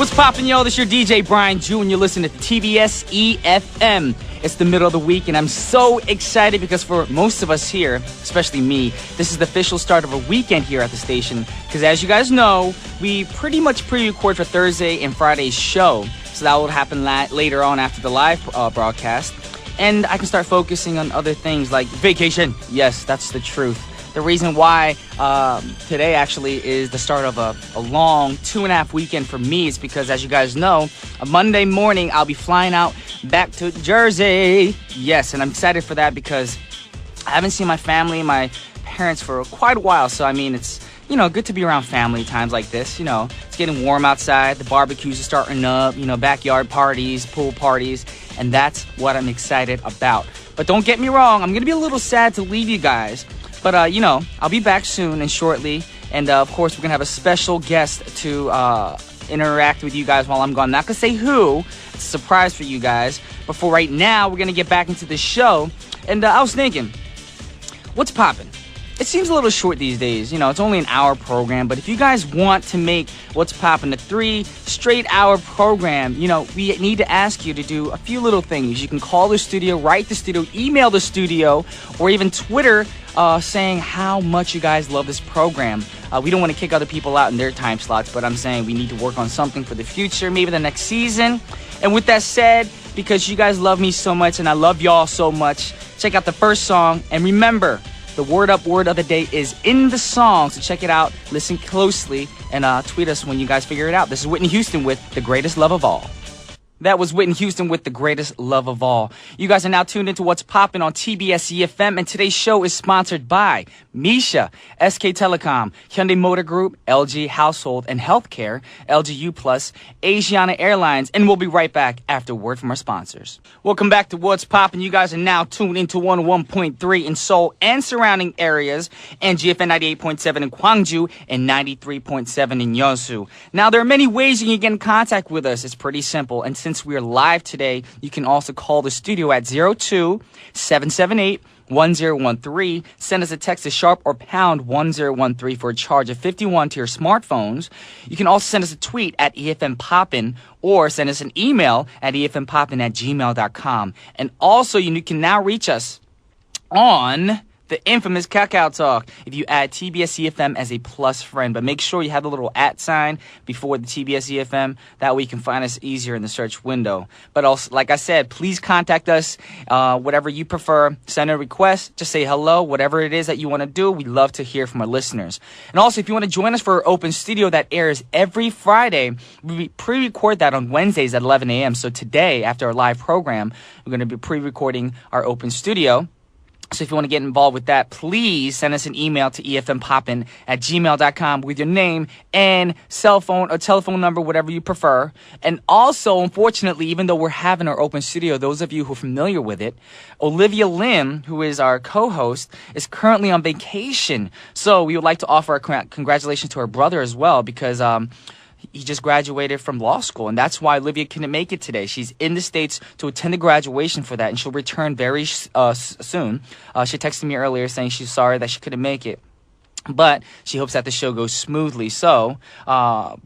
What's poppin', y'all? This is your DJ Brian Jew, and you're listening to TBS efm. It's the middle of the week, and I'm so excited because for most of us here, especially me, this is the official start of a weekend here at the station. Because as you guys know, we pretty much pre-record for Thursday and Friday's show. So that will happen later on after the live broadcast. And I can start focusing on other things like vacation. Yes, that's the truth. The reason why today actually is the start of a long 2.5 weekend for me is because, as you guys know, a Monday morning I'll be flying out back to Jersey. Yes, and I'm excited for that because I haven't seen my family, my parents for quite a while. So, I mean, it's, good to be around family times like this. It's getting warm outside. The barbecues are starting up, backyard parties, pool parties. And that's what I'm excited about. But don't get me wrong, I'm going to be a little sad to leave you guys. But, I'll be back soon and shortly. And, of course, we're going to have a special guest to interact with you guys while I'm gone. Not going to say who. It's a surprise for you guys. But for right now, we're going to get back into the show. And I was thinking, what's poppin'? It seems a little short these days. It's only an hour program. But if you guys want to make What's Poppin' a 3 straight hour program, we need to ask you to do a few little things. You can call the studio, write the studio, email the studio, or even Twitter saying how much you guys love this program. We don't want to kick other people out in their time slots, but I'm saying we need to work on something for the future, maybe the next season. And with that said, because you guys love me so much and I love y'all so much, check out the first song. And remember, the word up word of the day is in the song, so check it out, listen closely, and tweet us when you guys figure it out. This is Whitney Houston with The Greatest Love of All. That was Whitney Houston with The Greatest Love of All. You guys are now tuned into What's Poppin' on TBS efm, and today's show is sponsored by Misha, SK Telecom, Hyundai Motor Group, LG Household and Healthcare, LG U+, Asiana Airlines, and we'll be right back after a word from our sponsors. Welcome back to What's Poppin'. You guys are now tuned into 101.3 in Seoul and surrounding areas, and GFN 98.7 in Gwangju and 93.7 in Yeosu. Now, there are many ways you can get in contact with us. It's pretty simple, and since we are live today, you can also call the studio at 02-778-1013. Send us a text to sharp or pound 1013 for a charge of 51 to your smartphones. You can also send us a tweet at EFM Poppin or send us an email at efmpoppin@gmail.com. And also, you can now reach us on the infamous Kakao Talk if you add TBS EFM as a plus friend. But make sure you have the little @ sign before the TBS EFM. That way you can find us easier in the search window. But also, like I said, please contact us, whatever you prefer. Send a request. Just say hello, whatever it is that you want to do. We love to hear from our listeners. And also, if you want to join us for our open studio that airs every Friday, we pre-record that on Wednesdays at 11 a.m. So today, after our live program, we're going to be pre-recording our open studio. So if you want to get involved with that, please send us an email to efmpoppin@gmail.com with your name and cell phone or telephone number, whatever you prefer. And also, unfortunately, even though we're having our open studio, those of you who are familiar with it, Olivia Lim, who is our co-host, is currently on vacation. So we would like to offer our congratulations to her brother as well because he just graduated from law school, and that's why Olivia couldn't make it today. She's in the States to attend the graduation for that, and she'll return very soon. She texted me earlier saying she's sorry that she couldn't make it, but she hopes that the show goes smoothly. So,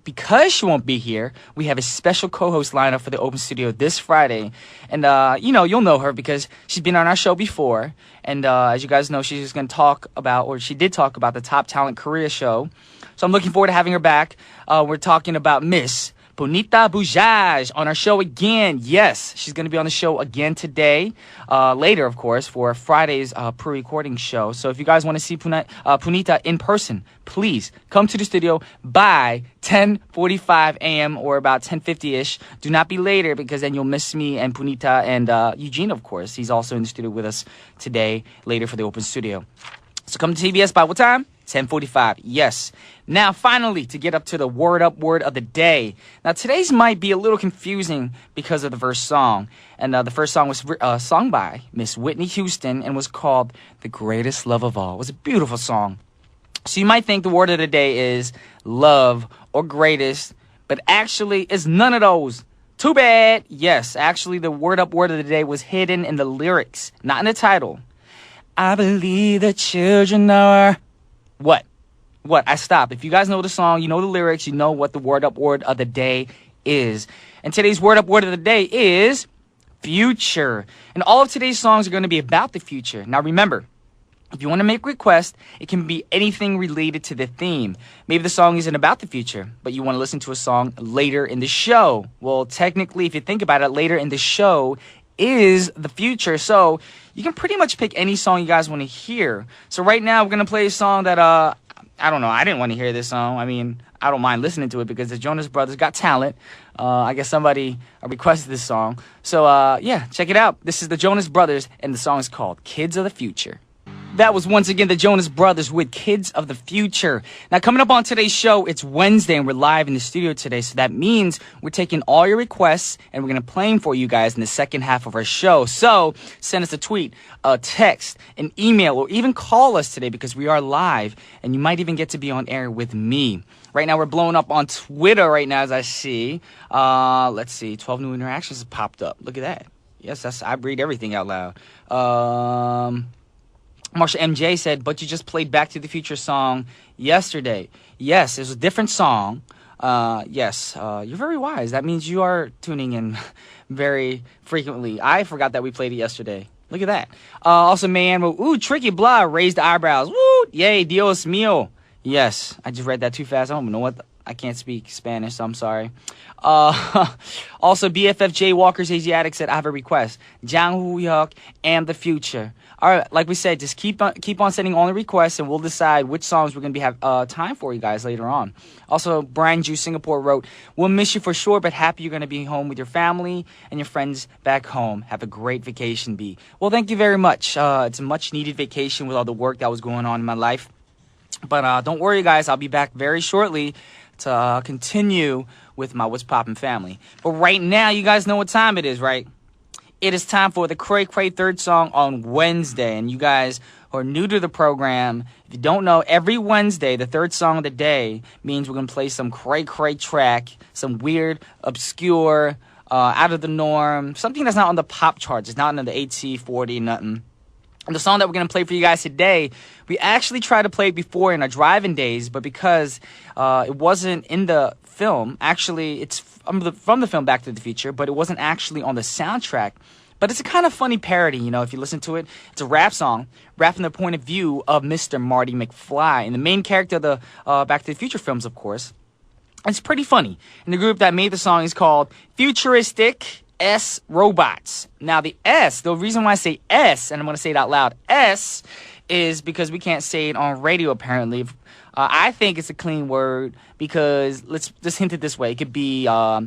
because she won't be here, we have a special co-host lineup for the Open Studio this Friday. And, you'll know her because she's been on our show before. And as you guys know, she's going to talk about, or she did talk about the Top Talent Korea show. So I'm looking forward to having her back. We're talking about Miss Bonita Bujaj on our show again. Yes, she's going to be on the show again today, later, of course, for Friday's pre-recording show. So if you guys want to see Punita in person, please come to the studio by 10:45 a.m. or about 10:50-ish. Do not be later because then you'll miss me and Punita and Eugene, of course. He's also in the studio with us today, later for the open studio. So come to TBS by what time? 10:45. Yes. Now, finally, to get up to the word up word of the day. Now, today's might be a little confusing because of the first song. And the first song was sung by Miss Whitney Houston and was called The Greatest Love of All. It was a beautiful song. So you might think the word of the day is love or greatest, but actually it's none of those. Too bad. Yes, actually the word up word of the day was hidden in the lyrics, not in the title. I believe the children are... What? I stopped. If you guys know the song, you know the lyrics, you know what the word up word of the day is. And today's word up word of the day is future. And all of today's songs are going to be about the future. Now remember, if you want to make a request, it can be anything related to the theme. Maybe the song isn't about the future, but you want to listen to a song later in the show. Well, technically, if you think about it, later in the show is the future. So you can pretty much pick any song you guys want to hear. So right now, we're going to play a song that, I don't know, I didn't want to hear this song. I mean, I don't mind listening to it because the Jonas Brothers got talent. I guess somebody requested this song. So, yeah, check it out. This is the Jonas Brothers, and the song is called Kids of the Future. That was once again the Jonas Brothers with Kids of the Future. Now, coming up on today's show, it's Wednesday, and we're live in the studio today. So that means we're taking all your requests, and we're going to play them for you guys in the second half of our show. So send us a tweet, a text, an email, or even call us today because we are live, and you might even get to be on air with me. Right now, we're blowing up on Twitter right now, as I see. Let's see, 12 new interactions have popped up. Look at that. Yes, I read everything out loud. Marsha MJ said, but you just played Back to the Future song yesterday. Yes, it was a different song. Yes, you're very wise. That means you are tuning in very frequently. I forgot that we played it yesterday. Look at that. Also, Mayan wrote, ooh, tricky blah, raised eyebrows. Woo, yay, Dios mío. Yes, I just read that too fast. I don't know what. I can't speak Spanish, so I'm sorry. Also, BFFJ Walker's Asiatic said, I have a request. Jang Woo-hyuk and the Future. All right, like we said, just keep on sending all the requests, and we'll decide which songs we're going to have time for you guys later on. Also, Brian Ju Singapore wrote, we'll miss you for sure, but happy you're going to be home with your family and your friends back home. Have a great vacation, B. Well, thank you very much. It's a much-needed vacation with all the work that was going on in my life. But don't worry, guys. I'll be back very shortly to continue with my What's Poppin' family. But right now, you guys know what time it is, right? It is time for the Cray Cray third song on Wednesday. And you guys who are new to the program, if you don't know, every Wednesday, the third song of the day means we're going to play some Cray Cray track, some weird, obscure, out of the norm, something that's not on the pop charts. It's not on the AT40, nothing. And the song that we're going to play for you guys today, we actually tried to play it before in our driving days, but because it wasn't in the film, actually, it's from the film Back to the Future, but it wasn't actually on the soundtrack. But it's a kind of funny parody, you know, if you listen to it. It's a rap song, rap from the point of view of Mr. Marty McFly, and the main character of the Back to the Future films, of course. It's pretty funny. And the group that made the song is called Futuristic S Robots. Now the S, the reason why I say S, and I'm going to say it out loud, S, is because we can't say it on radio apparently. I think it's a clean word because let's just hint it this way. It could be, are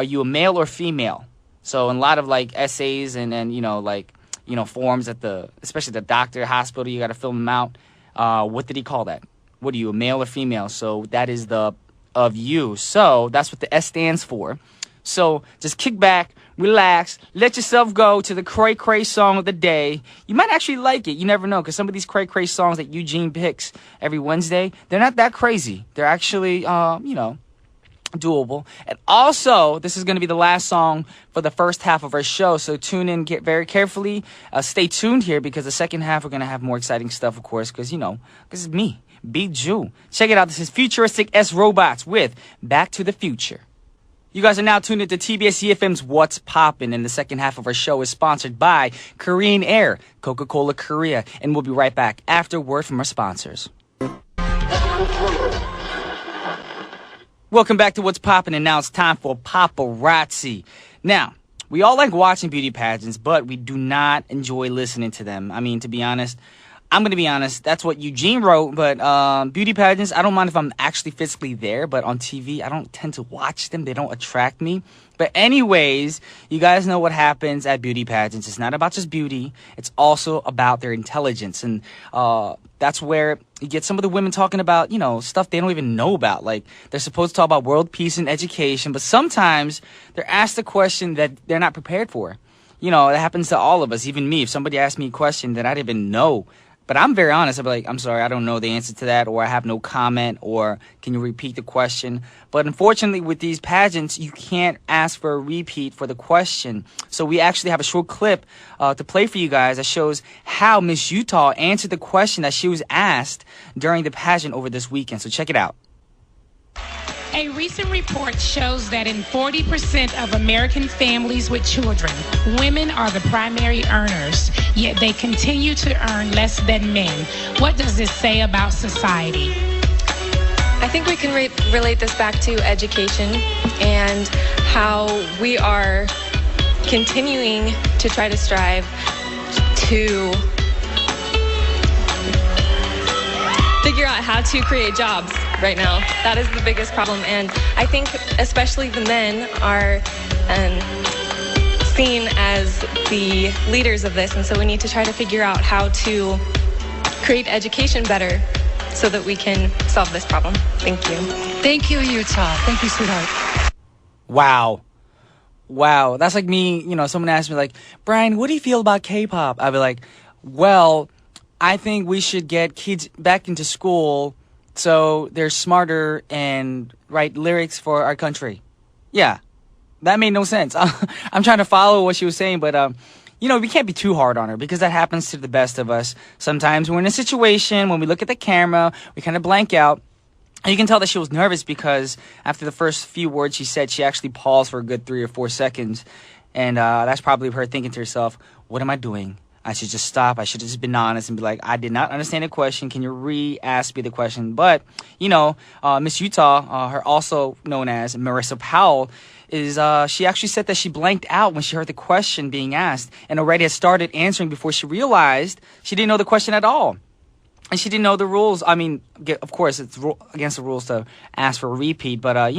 you a male or female? So in a lot of like essays and you know, like, you know, forms at especially the doctor, hospital, you got to fill them out. What did he call that? What are you, a male or female? So that is the of you. So that's what the S stands for. So just kick back, relax, let yourself go to the Cray Cray song of the day. You might actually like it. You never know, because some of these Cray Cray songs that Eugene picks every Wednesday, they're not that crazy. They're actually, you know, doable. And also, this is going to be the last song for the first half of our show. So tune in, get very carefully. Stay tuned here because the second half we're going to have more exciting stuff, of course, because, you know, this is me, Big Jew. Check it out. This is Futuristic S Robots with Back to the Future. You guys are now tuned into TBS efm's What's Poppin', and the second half of our show is sponsored by Korean Air, Coca-Cola Korea, and we'll be right back after word from our sponsors. Welcome back to What's Poppin', and now it's time for Paparazzi. Now, we all like watching beauty pageants, but we do not enjoy listening to them. I mean, to be honest, I'm going to be honest, that's what Eugene wrote, but beauty pageants, I don't mind if I'm actually physically there, but on TV, I don't tend to watch them. They don't attract me. But anyways, you guys know what happens at beauty pageants. It's not about just beauty. It's also about their intelligence. And that's where you get some of the women talking about, you know, stuff they don't even know about. Like, they're supposed to talk about world peace and education, but sometimes they're asked a question that they're not prepared for. You know, it happens to all of us, even me. If somebody asks me a question that I didn't even know, but I'm very honest. I'm like, I'm sorry, I don't know the answer to that, or I have no comment, or can you repeat the question? But unfortunately, with these pageants, you can't ask for a repeat for the question. So we actually have a short clip to play for you guys that shows how Miss Utah answered the question that she was asked during the pageant over this weekend. So check it out. A recent report shows that in 40% of American families with children, women are the primary earners, yet they continue to earn less than men. What does this say about society? I think we can relate this back to education and how we are continuing to try to strive to figure out how to create jobs right now. That is the biggest problem, and I think especially the men are seen as the leaders of this, and so we need to try to figure out how to create education better so that we can solve this problem. Thank you. Thank you, Utah. Thank you, sweetheart. Wow. That's like me, someone asked me like, Brian, what do you feel about K-pop? I'd be like, well, I think we should get kids back into school so they're smarter and write lyrics for our country. Yeah, that made no sense. I'm trying to follow what she was saying, but we can't be too hard on her because that happens to the best of us. Sometimes we're in a situation when we look at the camera, we kind of blank out. And you can tell that she was nervous because after the first few words she said, she actually paused for a good 3 or 4 seconds. And that's probably her thinking to herself, what am I doing? I should just stop. I should have just been honest and be like, I did not understand the question. Can you re-ask me the question? But, Miss Utah, her also known as Marissa Powell, she actually said that she blanked out when she heard the question being asked and already had started answering before she realized she didn't know the question at all. And she didn't know the rules. I mean, of course, it's against the rules to ask for a repeat. But,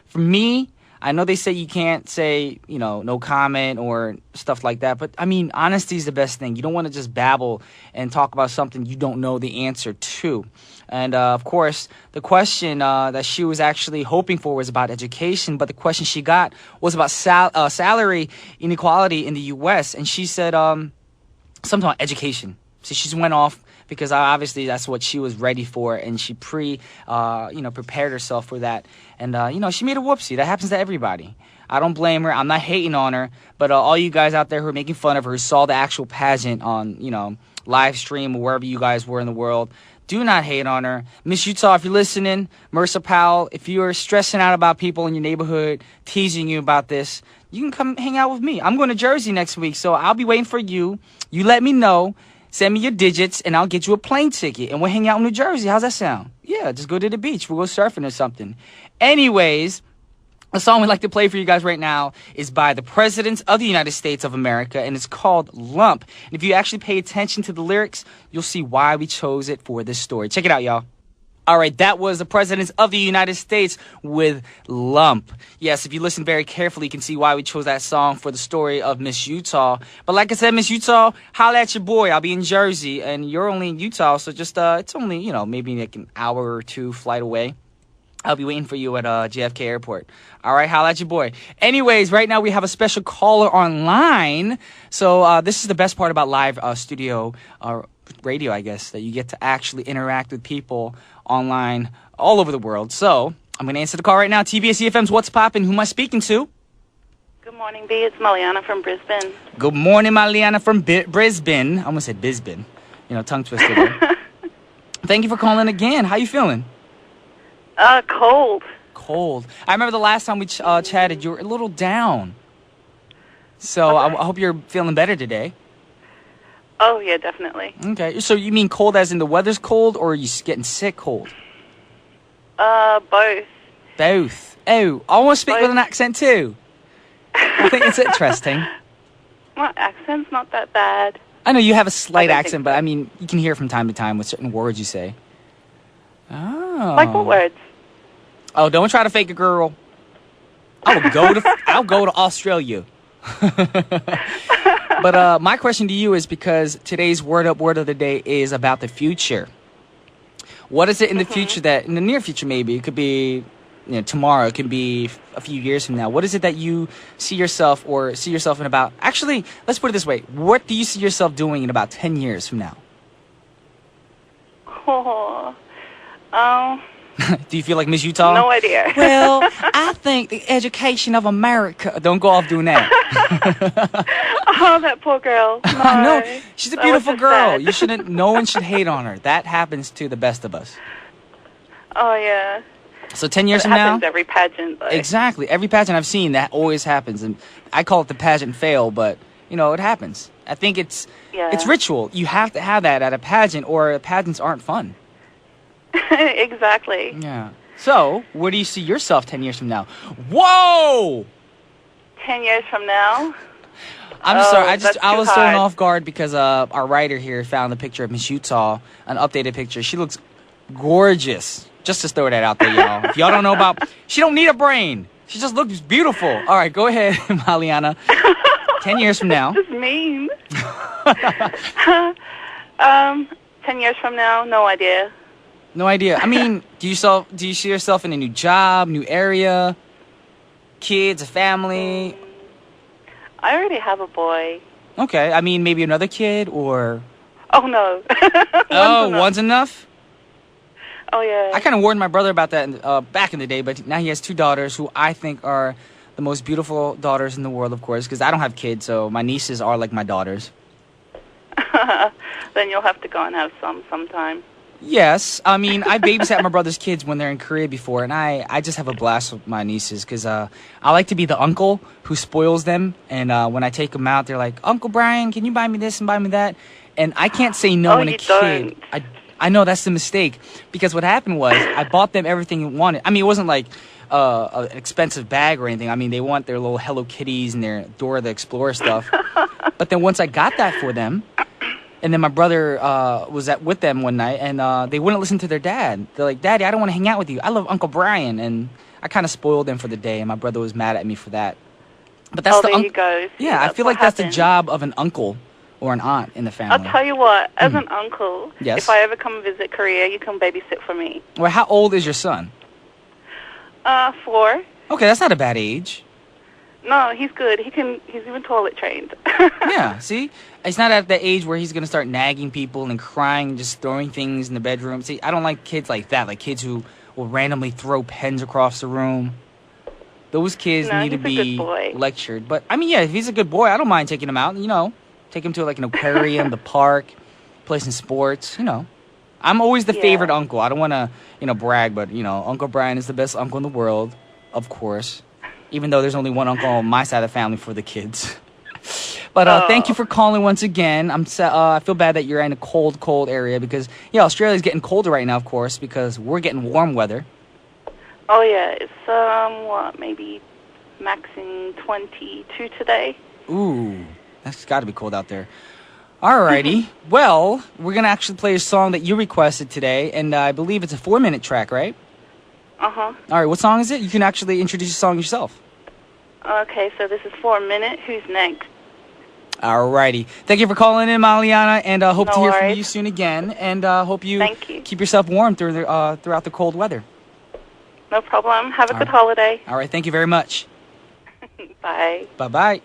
for me, I know they say you can't say, no comment or stuff like that. But, I mean, honesty is the best thing. You don't want to just babble and talk about something you don't know the answer to. And, of course, the question that she was actually hoping for was about education. But the question she got was about salary inequality in the U.S. And she said something about education. So she just went off because obviously that's what she was ready for, and she prepared herself for that. And, she made a whoopsie. That happens to everybody. I don't blame her. I'm not hating on her. But all you guys out there who are making fun of her, who saw the actual pageant on, live stream or wherever you guys were in the world, do not hate on her. Miss Utah, if you're listening, Marissa Powell, if you're stressing out about people in your neighborhood, teasing you about this, you can come hang out with me. I'm going to Jersey next week, so I'll be waiting for you. You let me know. Send me your digits, and I'll get you a plane ticket, and we'll hang out in New Jersey. How's that sound? Yeah, just go to the beach. We'll go surfing or something. Anyways, the song we'd like to play for you guys right now is by the President of the United States of America, and it's called Lump. And if you actually pay attention to the lyrics, you'll see why we chose it for this story. Check it out, y'all. All right, that was the President of the United States with Lump. Yes, if you listen very carefully, you can see why we chose that song for the story of Miss Utah. But like I said, Miss Utah, holla at your boy. I'll be in Jersey, and you're only in Utah, so just it's only, maybe like an hour or 2 flight away. I'll be waiting for you at JFK Airport. All right, holla at your boy. Anyways, right now we have a special caller online. So this is the best part about live studio radio, I guess, that you get to actually interact with people online all over the world. So I'm going to answer the call right now. TBS efm's What's Poppin'? Who am I speaking to? Good morning, B. It's Maliana from Brisbane. Good morning, Maliana from Brisbane. I almost said Bisbin. Tongue twister there. Thank you for calling again. How you feeling? Cold. Cold. I remember the last time we chatted, you were a little down. So I hope you're feeling better today. Oh, yeah, definitely. Okay. So you mean cold as in the weather's cold, or are you getting sick cold? Both. Both. Oh, I want to speak with an accent too. I think it's interesting. My accent's not that bad. I know you have a slight accent, but I mean, you can hear from time to time with certain words you say. Oh. Like what words? Oh, don't try to fake a girl. I'll go to Australia. But my question to you is, because today's word of the day is about the future. What is it in the future that, in the near future maybe, it could be tomorrow, it could be a few years from now. What is it that you see yourself in about, actually, let's put it this way. What do you see yourself doing in about 10 years from now? Do you feel like Miss Utah? No idea. Well, I think the education of America. Don't go off doing that. Oh, that poor girl. No. No, she's a beautiful girl. You shouldn't. No one should hate on her. That happens to the best of us. Oh, yeah. So 10 years It from now? happens every pageant, though. Exactly. Every pageant I've seen, that always happens. And I call it the pageant fail, but, it happens. I think it's ritual. You have to have that at a pageant or pageants aren't fun. Exactly. Yeah. So, where do you see yourself 10 years from now? Whoa! 10 years from now? I'm sorry. that's I too was thrown hard. off guard because our writer here found a picture of Miss Utah, an updated picture. She looks gorgeous. Just to throw that out there, y'all. If y'all don't know about, she don't need a brain. She just looks beautiful. All right, go ahead, Maliana. 10 years from now. This is mean. 10 years from now? No idea. No idea. I mean, do you see yourself in a new job, new area, kids, a family? I already have a boy. Okay. I mean, maybe another kid or... Oh, no. One's enough? Oh, yeah. I kind of warned my brother about that back in the day, but now he has 2 daughters who I think are the most beautiful daughters in the world, of course, because I don't have kids, so my nieces are like my daughters. Then you'll have to go and have sometime. Yes. I mean, I babysat my brother's kids when they're in Korea before, and I just have a blast with my nieces because I like to be the uncle who spoils them, and when I take them out, they're like, Uncle Brian, can you buy me this and buy me that? And I can't say no when a kid... Don't. I know that's the mistake because what happened was I bought them everything you wanted. I mean, it wasn't like an expensive bag or anything. I mean, they want their little Hello Kitties and their Dora the Explorer stuff. But then once I got that for them, and then my brother was with them one night, and they wouldn't listen to their dad. They're like, Daddy, I don't want to hang out with you. I love Uncle Brian. And I kind of spoiled them for the day, and my brother was mad at me for that. But that's there you go. See, yeah, I feel like that's the job of an uncle or an aunt in the family. I'll tell you what, as an uncle, Yes. if I ever come visit Korea, you can babysit for me. Well, how old is your son? 4. Okay, that's not a bad age. No, he's good. He's even toilet trained. Yeah, see? It's not at the age where he's going to start nagging people and crying and just throwing things in the bedroom. See, I don't like kids like that, like kids who will randomly throw pens across the room. Those kids need to he's a be good boy. lectured. But, I mean, yeah, if he's a good boy, I don't mind taking him out, take him to, like, an aquarium, the park, play some sports, I'm always the favorite uncle. I don't want to, brag, but, Uncle Brian is the best uncle in the world, of course. Even though there's only one uncle on my side of the family for the kids. But thank you for calling once again. I feel bad that you're in a cold area because, Australia's getting colder right now, of course, because we're getting warm weather. Oh, yeah. It's, maybe maxing 22 today. Ooh, that's got to be cold out there. Alrighty. Well, we're going to actually play a song that you requested today, and I believe it's a 4-minute track, right? Uh-huh. All right, what song is it? You can actually introduce the song yourself. Okay, so this is 4 Minute. Who's next? Alrighty. Thank you for calling in, Maliana, and hope to hear from worries. you soon again, and hope you Thank you. keep yourself warm throughout the cold weather. No problem. Have a All good right. holiday. All right, thank you very much. Bye. Bye-bye.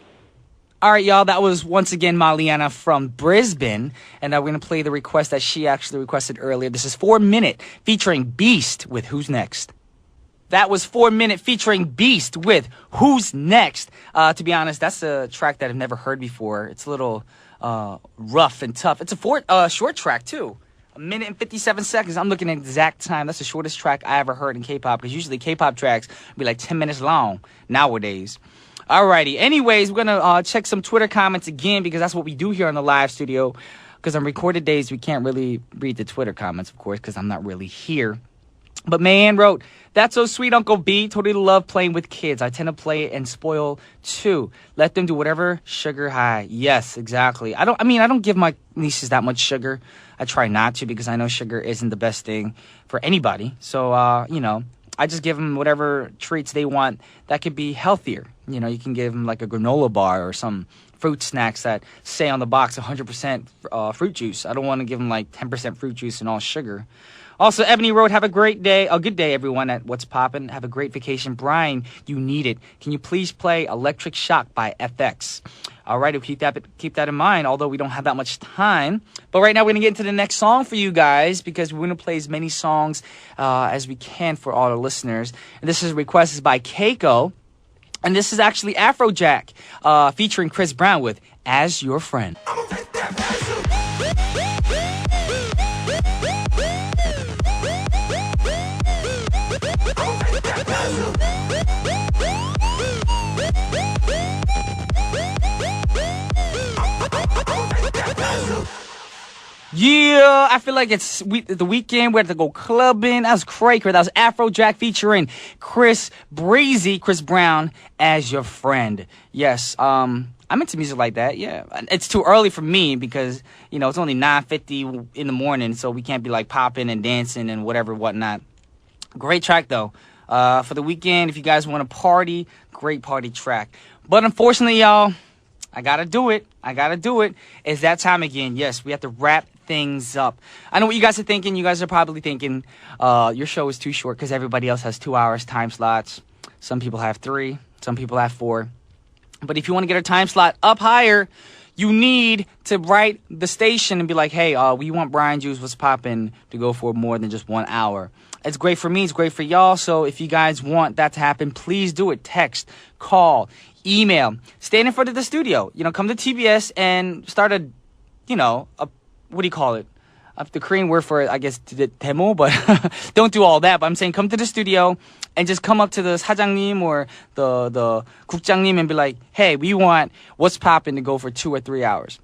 All right, y'all, that was once again Maliana from Brisbane, and we're going to play the request that she actually requested earlier. This is 4 Minute featuring Beast with Who's Next. That was 4 Minute featuring Beast with Who's Next. To be honest, that's a track that I've never heard before. It's a little rough and tough. It's a short track, too. 1 minute and 57 seconds. I'm looking at exact time. That's the shortest track I ever heard in K-pop, because usually K-pop tracks be like 10 minutes long nowadays. Alrighty. Anyways, we're going to check some Twitter comments again, because that's what we do here on the live studio. Because on recorded days, we can't really read the Twitter comments, of course, because I'm not really here. But Mayanne wrote, "That's so sweet, Uncle B. Totally love playing with kids. I tend to play and spoil too. Let them do whatever. Sugar high." Yes, exactly. I don't give my nieces that much sugar. I try not to, because I know sugar isn't the best thing for anybody. So, I just give them whatever treats they want that could be healthier. You can give them like a granola bar or some fruit snacks that say on the box 100% fruit juice. I don't want to give them like 10% fruit juice and all sugar. Also, Ebony wrote, "Have a great day. A good day, everyone, at What's Poppin'. Have a great vacation. Brian, you need it. Can you please play Electric Shock by FX?" All right, we'll keep that in mind, although we don't have that much time. But right now, we're going to get into the next song for you guys, because we're going to play as many songs as we can for all the listeners. And this is requested by Keiko. And this is actually Afrojack featuring Chris Brown with As Your Friend. Yeah, I feel like it's the weekend. We had to go clubbing. That was crazy. That was Afrojack featuring Chris Brown as your friend. Yes, I'm into music like that. Yeah, it's too early for me because it's only 9:50 in the morning, so we can't be like popping and dancing and whatnot. Great track though. For the weekend, if you guys want to party, great party track. But unfortunately, y'all, I gotta do it. It's that time again. Yes, we have to wrap things up. I know what you guys are thinking. You guys are probably thinking your show is too short because everybody else has 2 hours time slots. Some people have 3. Some people have 4. But if you want to get our time slot up higher, you need to write the station and be like, hey, we want Brian Juice What's Poppin' to go for more than just 1 hour. It's great for me. It's great for y'all. So if you guys want that to happen, please do it. Text, call, email, stand in front of the studio. Come to TBS and start a what do you call it? The Korean word for it, I guess, demo, but don't do all that. But I'm saying come to the studio and just come up to the 사장님 or the 국장님 and be like, hey, we want What's Poppin' to go for 2 or 3 hours.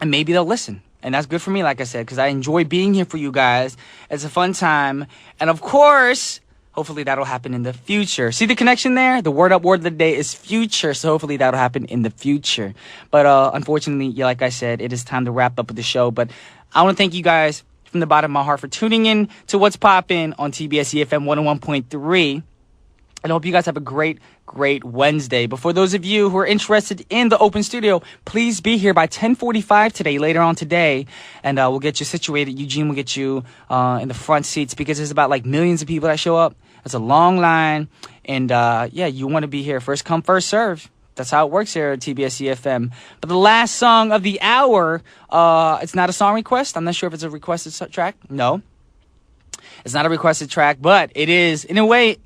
And maybe they'll listen. And that's good for me, like I said, because I enjoy being here for you guys. It's a fun time. And of course, hopefully that'll happen in the future. See the connection there? The word of the day is future. So hopefully that'll happen in the future. But unfortunately, like I said, it is time to wrap up with the show. But I want to thank you guys from the bottom of my heart for tuning in to What's Poppin' on TBS efm 101.3. And I hope you guys have a great Wednesday. But for those of you who are interested in the open studio, please be here by 10:45 today, later on today. And we'll get you situated. Eugene will get you in the front seats because there's about like millions of people that show up. It's a long line. And you want to be here. First come, first serve. That's how it works here at TBS efm. But the last song of the hour, it's not a song request. I'm not sure if it's a requested track. No. It's not a requested track, but it is, in a way,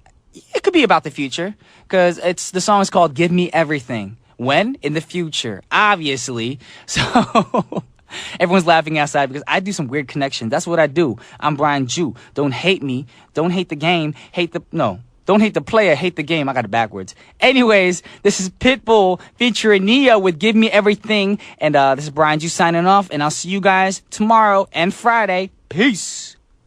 it could be about the future because the song is called Give Me Everything. When? In the future, obviously. So everyone's laughing outside because I do some weird connections. That's what I do. I'm Brian Ju. Don't hate me. Don't hate the game. Don't hate the player. Hate the game. I got it backwards. Anyways, this is Pitbull featuring Nia with Give Me Everything. And this is Brian Ju signing off. And I'll see you guys tomorrow and Friday. Peace.